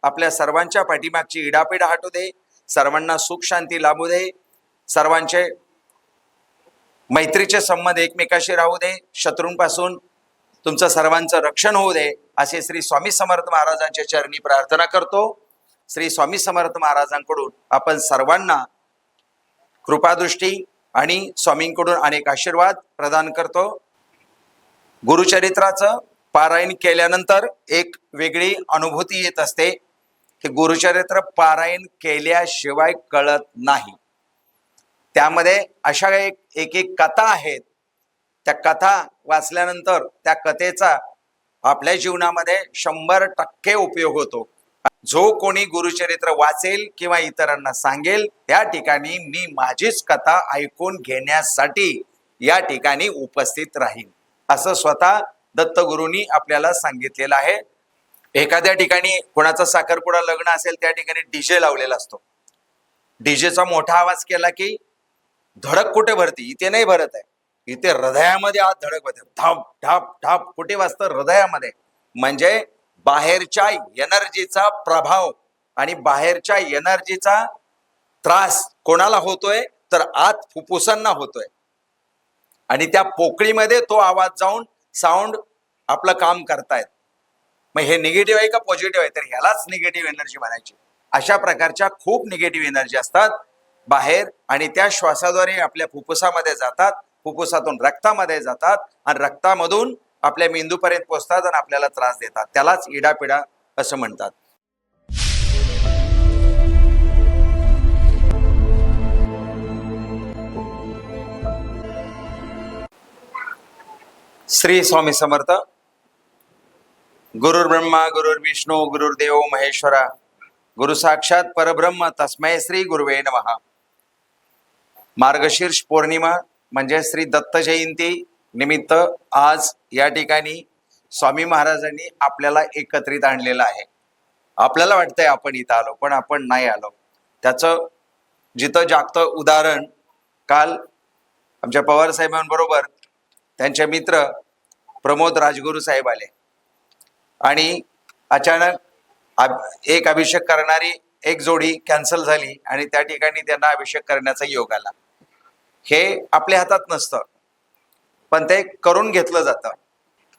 आपल्या सर्वांच्या पाठीमागची इडापिडा हटू दे, सर्वांना सुख शांती लाभू दे, सर्वांचे मैत्रीचे संबंध एकमेकाशी राहू दे, शत्रूंपासून तुमचं सर्वांचं रक्षण होऊ दे, असे श्री स्वामी समर्थ महाराजांच्या चरणी प्रार्थना करतो. श्री स्वामी समर्थ महाराजांकडून आपण सर्वांना कृपादृष्टी आणि स्वामींकडून अनेक आशीर्वाद प्रदान करतो. गुरुचरित्राचं पारायण केल्यानंतर एक वेगळी अनुभूती येत असते की गुरुचरित्र पारायण केल्याशिवाय कळत नाही. त्यामध्ये अशा एक कथा आहेत. त्या कथा वाचल्यानंतर त्या कथेचा आपल्या जीवनामध्ये 100% उपयोग होतो. जो कोणी गुरुचरित्र वाचेल किंवा इतरांना सांगेल, त्या ठिकाणी मी माझीच कथा ऐकून घेण्यासाठी या ठिकाणी उपस्थित राहीन, असं स्वतः दत्तगुरूंनी आपल्याला सांगितलेलं आहे. एखाद्या ठिकाणी कोणाचा साखरपुडा लग्न असेल त्या ठिकाणी डीजे लावलेला असतो. डीजेचा मोठा आवाज केला की धडक कुठे भरती? इथे नाही भरत आहे, इथे हृदयामध्ये आज धडक भरते. धाप ढाप ढाप कुठे वाजतं? हृदयामध्ये. म्हणजे बाहेरच्या एनर्जीचा प्रभाव आणि बाहेरच्या एनर्जीचा त्रास कोणाला होतोय? तर आत फुफ्फुसांना होतोय. आणि त्या पोकळीमध्ये तो आवाज जाऊन साऊंड आपलं काम करतायत. मग हे निगेटिव्ह आहे का पॉझिटिव्ह आहे? तर ह्यालाच निगेटिव्ह एनर्जी म्हणायची. अशा प्रकारच्या खूप निगेटिव्ह एनर्जी असतात बाहेर, आणि त्या श्वासाद्वारे आपल्या फुफ्फुसामध्ये जातात, फुफ्फुसातून रक्तामध्ये जातात, आणि रक्तामधून आपल्या मेंदूपर्यंत पोहोचतात आणि आपल्याला त्रास देतात. त्यालाच इडापिडा असं म्हणतात. श्री स्वामी समर्थ. गुरुर् ब्रह्मा गुरुर्विष्णू गुरुर्देव महेश्वरा, गुरु साक्षात परब्रह्म तस्मै श्री गुरुवे नमः. मार्गशीर्ष पौर्णिमा म्हणजे श्री दत्त जयंती निमित्त आज या ठिकाणी स्वामी महाराजांनी आपल्याला एकत्रित आणलेलं आहे. आपल्याला वाटतंय आपण इथं आलो, पण आपण नाही आलो. त्याचं जिथं जागतं उदाहरण काल आमच्या पवार साहेबांबरोबर त्यांचे मित्र प्रमोद राजगुरू साहेब आले आणि अचानक एक अभिषेक करणारी एक जोडी कॅन्सल झाली आणि त्या ठिकाणी त्यांना अभिषेक करण्याचा योग आला. हे आपल्या हातात नसतं, पण ते करून घेतलं जातं.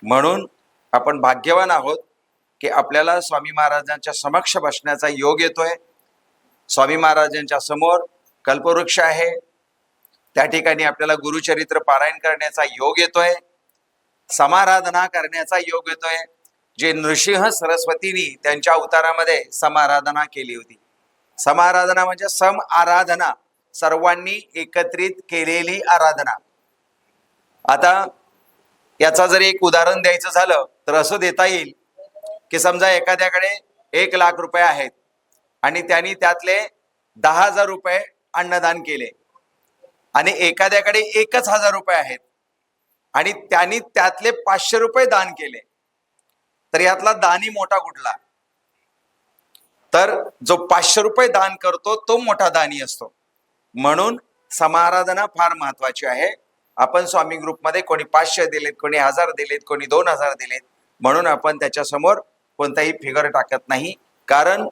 म्हणून आपण भाग्यवान आहोत की आपल्याला स्वामी महाराजांच्या समक्ष बसण्याचा योग येतोय. स्वामी महाराजांच्या समोर कल्पवृक्ष आहे, त्या ठिकाणी आपल्याला गुरुचरित्र पारायण करण्याचा योग येतोय, समाराधना करण्याचा योग येतोय. जे नृसिंह सरस्वतींनी त्यांच्या अवतारामध्ये समाराधना केली होती. समाराधना म्हणजे सम आराधना, सर्वांनी एकत्रित केलेली आराधना. आता याचा जर एक उदाहरण द्यायचं झालं तर असं देता येईल की समजा एखाद्याकडे 1,00,000 रुपये आहेत आणि त्यांनी त्यातले 10,000 रुपये अन्नदान केले, आणि एखाद्याकडे 1,000 रुपये आहेत आणि त्यांनी त्यातले 500 रुपये दान केले, तर यातला दानी मोठा कुठला? तर जो 500 रुपये दान करतो तो मोठा दानी असतो. म्हणून समाराधना फार महत्वाची आहे. आपण स्वामी ग्रुपमध्ये कोणी 500 दिलेत, कोणी 1000 दिलेत, कोणी 2000 दिलेत, म्हणून आपण त्याच्यासमोर कोणताही फिगर टाकत नाही. कारण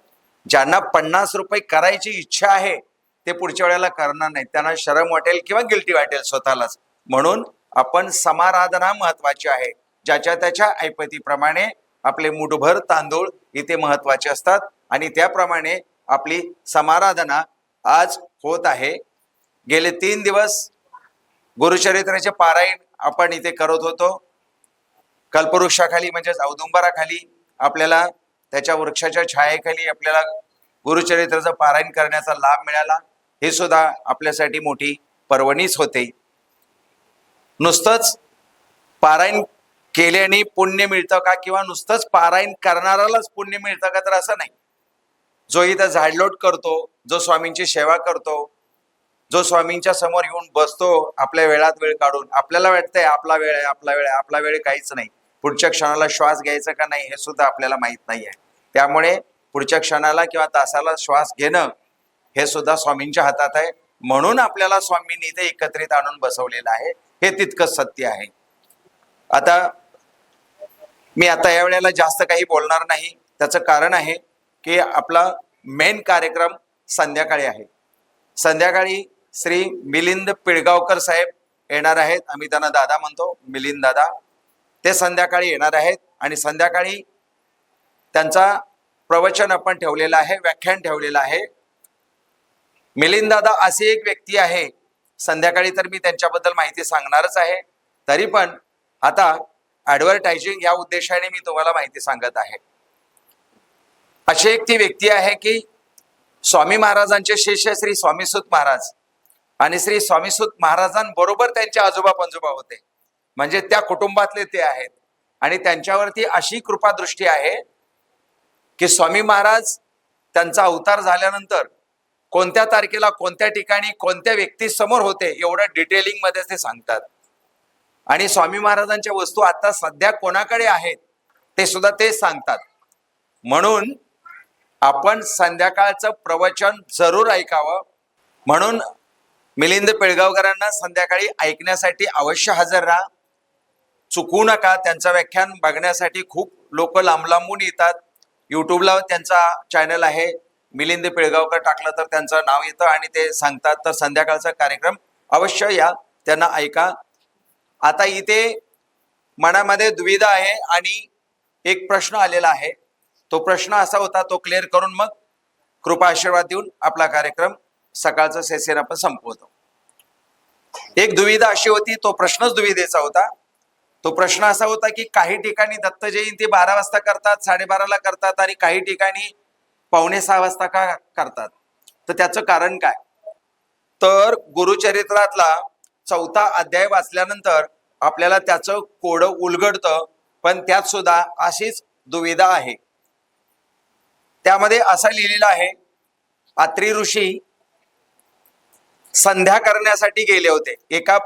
ज्यांना 50 रुपये करायची इच्छा आहे ते पुढच्या वेळेला करणार नाही, त्यांना शरम वाटेल किंवा गिल्टी वाटेल स्वतःलाच. म्हणून आपण समाराधना महत्वाची आहे. ज्याच्या त्याच्या ऐपतीप्रमाणे आपले मुठभर तांदूळ इथे महत्वाचे असतात आणि त्याप्रमाणे आपली समाराधना आज होत आहे. गेले 3 दिवस गुरुचरित्राचे पारायण आपण इथे करत होतो. कल्पवृक्षाखाली म्हणजेच औदुंबराखाली आपल्याला त्याच्या वृक्षाच्या छायेखाली आपल्याला गुरुचरित्राचं पारायण करण्याचा लाभ मिळाला. हे सुद्धा आपल्यासाठी मोठी पर्वणीच होते. नुसतंच पारायण केल्याने पुण्य मिळतं का, किंवा नुसतंच पारायण करणारालाच पुण्य मिळतं का? तर असं नाही. जो इथं झाडलोट करतो, जो स्वामींची सेवा करतो, जो स्वामींच्या समोर येऊन बसतो आपल्या वेळात वेळ काढून, आपल्याला वाटतंय आपला वेळ आहे, आपला वेळ आहे, आपला वेळ काहीच नाही. पुढच्या क्षणाला श्वास घ्यायचा का नाही हे सुद्धा आपल्याला माहित नाही आहे. त्यामुळे पुढच्या क्षणाला किंवा तासाला श्वास घेणं हे सुद्धा स्वामींच्या हातात आहे. म्हणून आपल्याला स्वामींनी इथे एकत्रित आणून बसवलेलं आहे. हे तितकंच सत्य आहे. आता मी या वेळेला जास्त काही बोलणार नाही. त्याचं कारण आहे की आपला मेन कार्यक्रम संध्याकाळी आहे. संध्याकाळी श्री मिलिंद पिळगावकर साहेब येणार आहेत. आम्ही त्यांना दादा म्हणतो, मिलिंद दादा. ते संध्याकाळी येणार आहेत आणि संध्याकाळी त्यांचा प्रवचन आपण ठेवलेलं आहे, व्याख्यान ठेवलेलं आहे. मिलिंद दादा अशी एक व्यक्ती आहे, संध्याकाळी तर मी त्यांच्याबद्दल माहिती सांगणारच आहे, तरी पण आता ऍडव्हर्टायझिंग या उद्देशाने मी तुम्हाला माहिती सांगत आहे. अशी एक ती व्यक्ती आहे की स्वामी महाराजांचे शिष्य श्री स्वामीसुत महाराज आणि श्री स्वामीसुत महाराजांबरोबर त्यांचे आजोबा पंजोबा होते, म्हणजे त्या कुटुंबातले ते आहेत. आणि त्यांच्यावरती अशी कृपादृष्टी आहे की स्वामी महाराज त्यांचा अवतार झाल्यानंतर कोणत्या तारखेला कोणत्या ठिकाणी कोणत्या व्यक्ती समोर होते एवढं डिटेलिंग मध्ये ते सांगतात. आणि स्वामी महाराजांच्या वस्तू आता सध्या कोणाकडे आहेत ते सुद्धा ते सांगतात. म्हणून आपण संध्याकाळचं प्रवचन जरूर ऐकावं. म्हणून मिलिंद पिळगावकरांना संध्याकाळी ऐकण्यासाठी अवश्य हजर राहा, चुकू नका. त्यांचं व्याख्यान बघण्यासाठी खूप लोक लांब लांबून येतात. युट्यूबला त्यांचा चॅनल आहे, मिलिंद पिळगावकर टाकलं तर त्यांचं नाव येतं आणि ते सांगतात. तर संध्याकाळचा कार्यक्रम अवश्य या, त्यांना ऐका. आता इथे मनामध्ये दुविधा आहे आणि एक प्रश्न आलेला आहे. तो प्रश्न असा होता, तो क्लिअर करून मग कृपा आशीर्वाद देऊन आपला कार्यक्रम सकाळचं सेशन आपण संपवतो. एक दुविधा अशी होती, तो प्रश्नच दुविधेचा होता. तो प्रश्न असा होता की काही ठिकाणी दत्त जयंती 12 वाजता करतात, 12:30ला करतात आणि काही ठिकाणी 5:45 वाजता का करतात, तर त्याचं कारण काय. तर गुरुचरित्रातला 4था अध्याय वाचल्यानंतर आपल्याला त्याचं कोडं उलगडतं, पण त्यात सुद्धा अशीच दुविधा आहे. त्यामध्ये असं लिहिलेलं आहे, अत्री ऋषी संध्या करण्यासाठी गेले होते. एका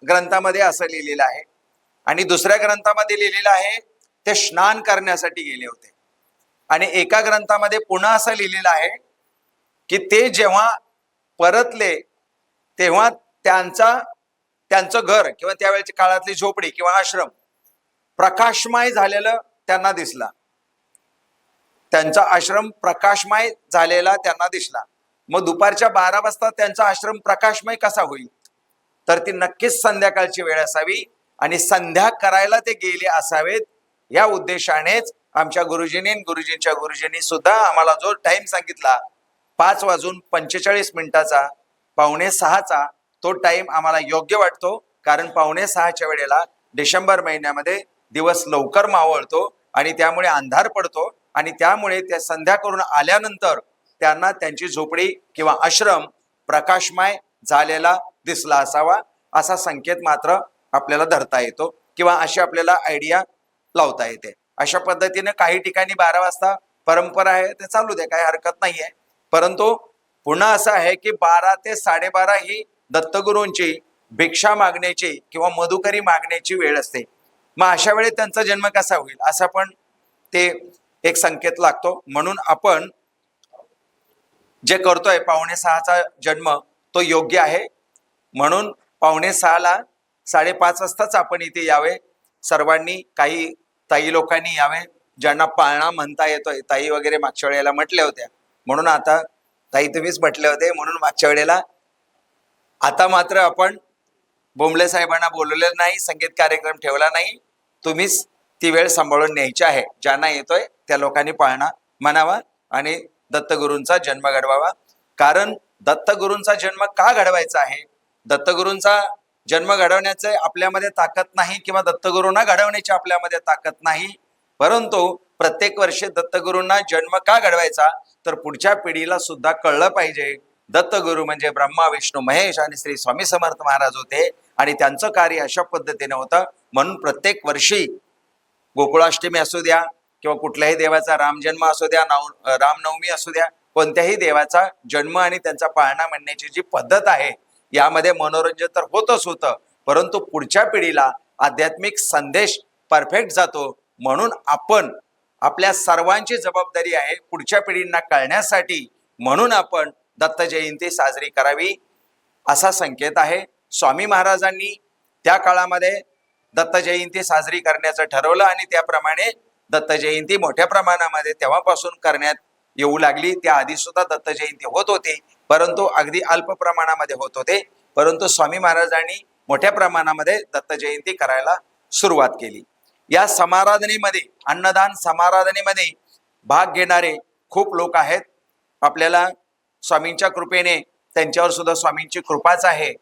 ग्रंथामध्ये असं लिहिलेलं आहे आणि दुसऱ्या ग्रंथामध्ये लिहिलेलं आहे ते स्नान करण्यासाठी गेले होते. आणि एका ग्रंथामध्ये पुन्हा असं लिहिलेलं आहे की ते जेव्हा परतले तेव्हा त्यांचं घर किंवा त्यावेळेच्या काळातली झोपडी किंवा आश्रम प्रकाशमय झालेलं त्यांना दिसला. त्यांचा आश्रम प्रकाशमय झालेला त्यांना दिसला. मग दुपारच्या 12 वाजता त्यांचा आश्रम प्रकाशमय कसा होईल, तर ती नक्कीच संध्याकाळची वेळ असावी आणि संध्या करायला ते गेले असावेत. या उद्देशानेच आमच्या गुरुजींच्या गुरुजींनी सुद्धा आम्हाला जो टाइम सांगितला 5:45 5:45 तो टाइम आम्हाला योग्य वाटतो. कारण 5:45 वेळेला डिसेंबर महिन्यामध्ये दिवस लवकर मावळतो आणि त्यामुळे अंधार पडतो आणि त्यामुळे त्या संध्या करून आल्यानंतर त्यांना त्यांची झोपडी किंवा आश्रम प्रकाशमय झालेला दिसला असावा, असा संकेत मात्र आपल्याला धरता येतो किंवा अशी आपल्याला आयडिया लावता येते. अशा पद्धतीने काही ठिकाणी 12 वाजता परंपरा आहे, ते चालू दे, काही हरकत नाहीये. परंतु पुन्हा असं आहे की 12 ते 12:30 ही दत्तगुरूंची भिक्षा मागण्याची किंवा मधुकरी मागण्याची वेळ असते. मग अशा वेळी त्यांचा जन्म कसा होईल असा पण ते एक संकेत लागतो. म्हणून आपण जे करतोय 5:45 जन्म तो योग्य आहे. म्हणून 5:45 5:30 वाजताच आपण इथे यावे. सर्वांनी, काही ताई लोकांनी यावे ज्यांना पाळणा म्हणता येतोय. ताई वगैरे मागच्या वेळेला म्हटल्या होत्या, म्हणून आता ताई तुम्हीच म्हटले होते म्हणून मागच्या वेळेला. आता मात्र आपण बोंबले साहेबांना बोलवलेलं नाही, संगीत कार्यक्रम ठेवला नाही. तुम्हीच ती वेळ सांभाळून न्यायची आहे. ज्यांना येतोय त्या लोकांनी पाळणा म्हणावा आणि दत्तगुरूंचा जन्म घडवावा. कारण दत्तगुरूंचा जन्म का घडवायचा आहे, दत्तगुरूंचा जन्म घडवण्याचे आपल्यामध्ये ताकद नाही किंवा दत्तगुरूंना घडवण्याची आपल्यामध्ये ताकद नाही. परंतु प्रत्येक वर्षी दत्तगुरूंना जन्म का घडवायचा, तर पुढच्या पिढीला सुद्धा कळलं पाहिजे दत्तगुरू म्हणजे ब्रह्मा विष्णू महेश आणि श्री स्वामी समर्थ महाराज होते आणि त्यांचं कार्य अशा पद्धतीने होतं. म्हणून प्रत्येक वर्षी गोकुळाष्टमी असू द्या किंवा कुठल्याही देवाचा रामजन्म असू द्या, रामनवमी असू द्या, कोणत्याही देवाचा जन्म आणि त्यांचा पाळणा म्हणण्याची जी पद्धत आहे यामध्ये मनोरंजन तर होतच होतं, परंतु पुढच्या पिढीला आध्यात्मिक संदेश परफेक्ट जातो. म्हणून आपण, आपल्या सर्वांची जबाबदारी आहे पुढच्या पिढींना कळण्यासाठी, म्हणून आपण दत्त जयंती साजरी करावी असा संकेत आहे. स्वामी महाराजांनी त्या काळामध्ये दत्त जयंती साजरी करण्याचं ठरवलं आणि त्याप्रमाणे दत्त जयंती मोठ्या प्रमाणामध्ये तेव्हापासून करण्यात येऊ लागली. त्या आधी सुद्धा दत्त जयंती होत होती, परंतु अगदी अल्प प्रमाणामध्ये होत होते. परंतु स्वामी महाराजांनी मोठ्या प्रमाणामध्ये दत्त जयंती करायला सुरुवात केली. या समाराधनेमध्ये, अन्नदान समाराधनेमध्ये भाग घेणारे खूप लोक आहेत. आपल्याला स्वामींच्या कृपेने, त्यांच्यावर सुद्धा स्वामींची कृपाच आहे.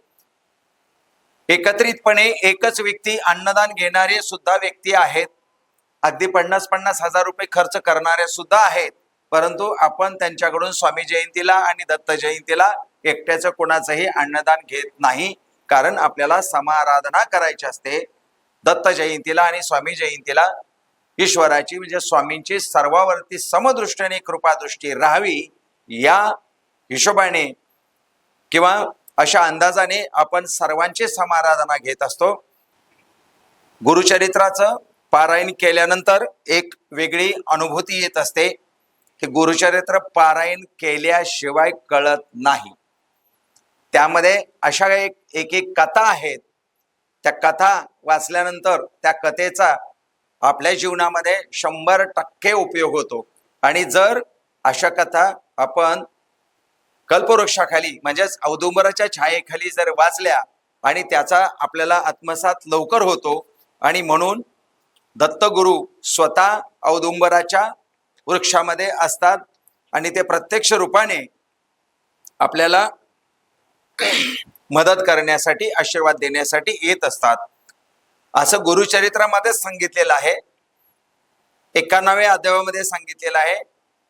एकत्रितपणे एकच व्यक्ती अन्नदान घेणारे सुद्धा व्यक्ती आहेत. अगदी 50-50 हजार रुपये खर्च करणारे सुद्धा आहेत. परंतु आपण त्यांच्याकडून स्वामी जयंतीला आणि दत्त जयंतीला एकट्याचं कोणाचंही अन्नदान घेत नाही, कारण आपल्याला समाराधना करायची असते. दत्त जयंतीला आणि स्वामी जयंतीला ईश्वराची म्हणजे स्वामींची सर्वावरती समदृष्टीने कृपादृष्टी राहावी, या हिशोबाने किंवा अशा अंदाजाने आपण सर्वांची समाराधना घेत असतो. गुरुचरित्राचं पारायण केल्यानंतर एक वेगळी अनुभूती येत असते. हे गुरुचरित्र पारायण केल्याशिवाय कळत नाही. त्यामध्ये अशा एक कथा आहेत. त्या कथा वाचल्यानंतर त्या कथेचा आपल्या जीवनामध्ये 100% उपयोग होतो. आणि जर अशा कथा आपण कल्पवृक्षाखाली म्हणजेच औदुंबराच्या छायेखाली जर वाचल्या आणि त्याचा आपल्याला आत्मसात लवकर होतो. आणि म्हणून दत्तगुरु स्वतः औदुंबराच्या वृक्षामध्ये असतात आणि ते प्रत्यक्ष रूपाने आपल्याला मदत करण्यासाठी, आशीर्वाद देण्यासाठी येत असतात, असं गुरुचरित्रामध्ये सांगितलेलं आहे. 91व्या अध्यायामध्ये सांगितलेलं आहे,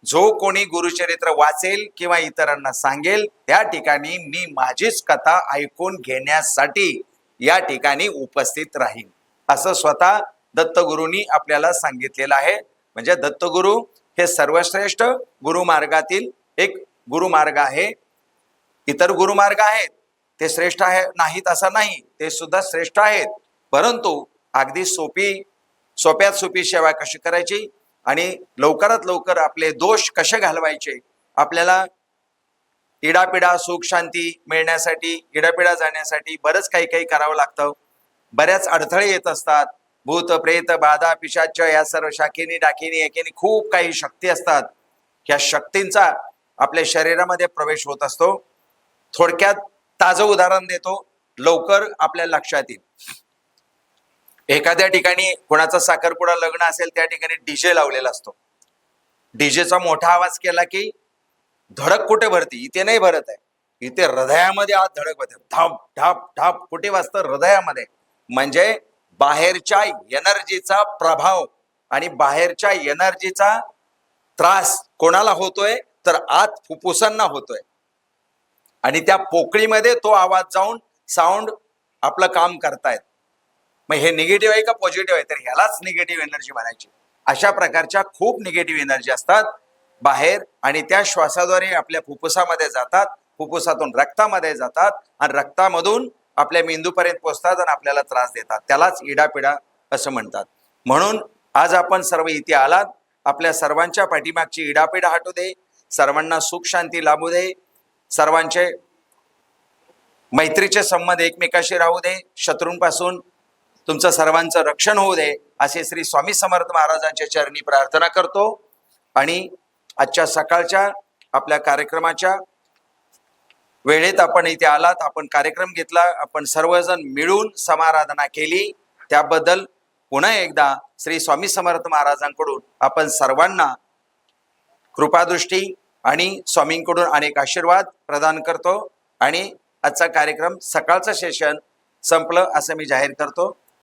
जो कोणी गुरुचरित्र वाचेल किंवा इतरांना सांगेल, त्या ठिकाणी मी माझीच कथा ऐकून घेण्यासाठी या ठिकाणी उपस्थित राहीन, असं स्वतः दत्तगुरूंनी आपल्याला सांगितलेलं आहे. म्हणजे दत्तगुरु हे सर्वश्रेष्ठ गुरुमार्गातील एक गुरुमार्ग आहे. इतर गुरुमार्ग आहेत ते श्रेष्ठ आहे नाहीत असं नाही, ते सुद्धा श्रेष्ठ आहेत. परंतु अगदी सोप्यात सोपी सेवा कशी करायची आणि लवकरात लवकर आपले दोष कसे घालवायचे, आपल्याला इडापिडा सुख शांती मिळण्यासाठी, इडापिडा जाण्यासाठी बरंच काही काही करावं लागतं. बऱ्याच अडथळे येत असतात. भूत प्रेत बाधा पिशाच या सर्व शाखेनी डाकीनी एकेनी खूप काही शक्ती असतात. ह्या शक्तींचा आपल्या शरीरामध्ये प्रवेश होत असतो. थोडक्यात ताजं उदाहरण देतो, लवकर आपल्या लक्षात येईल. एखाद्या ठिकाणी कोणाचा साखरपुडा लग्न असेल, त्या ठिकाणी डीजे लावलेला असतो. डीजेचा मोठा आवाज केला की धडक कुठे भरती? इथे नाही भरत आहे, इथे हृदयामध्ये आज धडक भरते. धाप ढाप ढाप कुठे वाजतं? हृदयामध्ये. म्हणजे बाहेरच्या एनर्जीचा प्रभाव आणि बाहेरच्या एनर्जीचा त्रास कोणाला होतोय? तर आत फुफ्फुसांना होतोय. आणि त्या पोकळीमध्ये तो आवाज जाऊन साऊंड आपलं काम करतायत. मग हे निगेटिव्ह आहे का पॉझिटिव्ह आहे? तर ह्यालाच निगेटिव्ह एनर्जी म्हणायची. अशा प्रकारच्या खूप निगेटिव्ह एनर्जी असतात बाहेर, आणि त्या श्वासाद्वारे आपल्या फुफ्फुसामध्ये जातात, फुफ्फुसातून रक्तामध्ये जातात आणि रक्तामधून आपल्या मेंदूपर्यंत पोहोचतात आणि आपल्याला त्रास देतात. त्यालाच इडापिडा असं म्हणतात. म्हणून आज आपण सर्व इथे आलात. आपल्या सर्वांच्या पाठीमागची इडापिडा हटू दे, सर्वांना सुख शांती लाभू दे, सर्वांचे मैत्रीचे संबंध एकमेकाशी राहू दे, शत्रूंपासून तुमचं सर्वांचं रक्षण होऊ दे, असे श्री स्वामी समर्थ महाराजांच्या चरणी प्रार्थना करतो. आणि आजच्या सकाळच्या आपल्या कार्यक्रमाच्या वेळेत आपण इथे आलात, आपण कार्यक्रम घेतला, आपण सर्वजण मिळून समाराधना केली, त्याबद्दल पुन्हा एकदा श्री स्वामी समर्थ महाराजांकडून आपण सर्वांना कृपादृष्टी आणि स्वामींकडून अनेक आशीर्वाद प्रदान करतो. आणि आजचा कार्यक्रम सकाळचं सेशन संपलं असं मी जाहीर करतो.